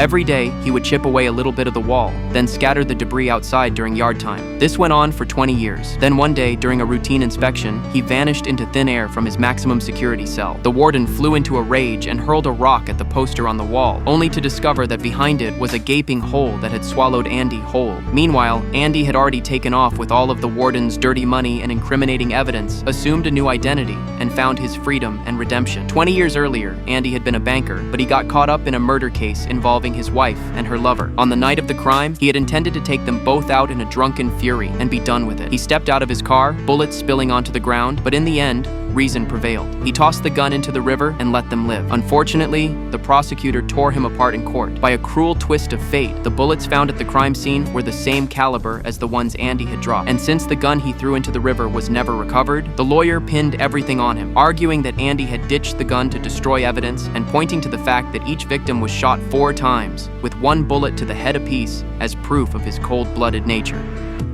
Every day, he would chip away a little bit of the wall, then scatter the debris outside during yard time. This went on for 20 years. Then one day, during a routine inspection, he vanished into thin air from his maximum security cell. The warden flew into a rage and hurled a rock at the poster on the wall, only to discover that behind it was a gaping hole that had swallowed Andy whole. Meanwhile, Andy had already taken off with all of the warden's dirty money and incriminating evidence, assumed a new identity, and found his freedom and redemption. 20 years earlier, Andy had been a banker, but he got caught up in a murder case involving his wife and her lover. On the night of the crime, he had intended to take them both out in a drunken fury and be done with it. He stepped out of his car, bullets spilling onto the ground, but in the end, reason prevailed. He tossed the gun into the river and let them live. Unfortunately, the prosecutor tore him apart in court. By a cruel twist of fate, the bullets found at the crime scene were the same caliber as the ones Andy had dropped. And since the gun he threw into the river was never recovered, the lawyer pinned everything on him, arguing that Andy had ditched the gun to destroy evidence and pointing to the fact that each victim was shot 4 times, with 1 bullet to the head apiece as proof of his cold-blooded nature.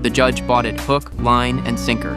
The judge bought it hook, line, and sinker.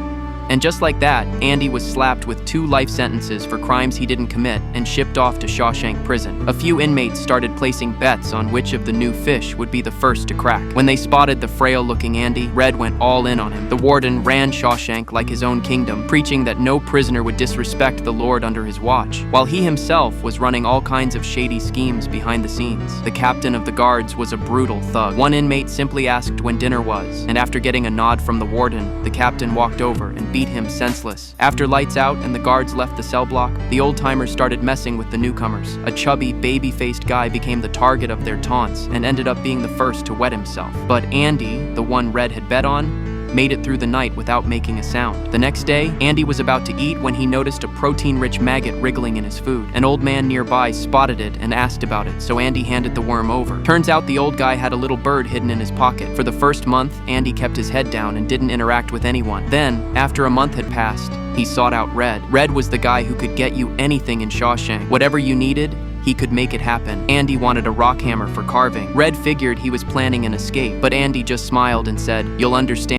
And just like that, Andy was slapped with 2 life sentences for crimes he didn't commit and shipped off to Shawshank Prison. A few inmates started placing bets on which of the new fish would be the first to crack. When they spotted the frail-looking Andy, Red went all in on him. The warden ran Shawshank like his own kingdom, preaching that no prisoner would disrespect the Lord under his watch, while he himself was running all kinds of shady schemes behind the scenes. The captain of the guards was a brutal thug. One inmate simply asked when dinner was, and after getting a nod from the warden, the captain walked over and beat him senseless. After lights out and the guards left the cell block, the old-timers started messing with the newcomers. A chubby, baby-faced guy became the target of their taunts and ended up being the first to wet himself. But Andy, the one Red had bet on, made it through the night without making a sound. The next day, Andy was about to eat when he noticed a protein-rich maggot wriggling in his food. An old man nearby spotted it and asked about it, so Andy handed the worm over. Turns out the old guy had a little bird hidden in his pocket. For the first month, Andy kept his head down and didn't interact with anyone. Then, after a month had passed, he sought out Red. Red was the guy who could get you anything in Shawshank. Whatever you needed, he could make it happen. Andy wanted a rock hammer for carving. Red figured he was planning an escape, but Andy just smiled and said, "You'll understand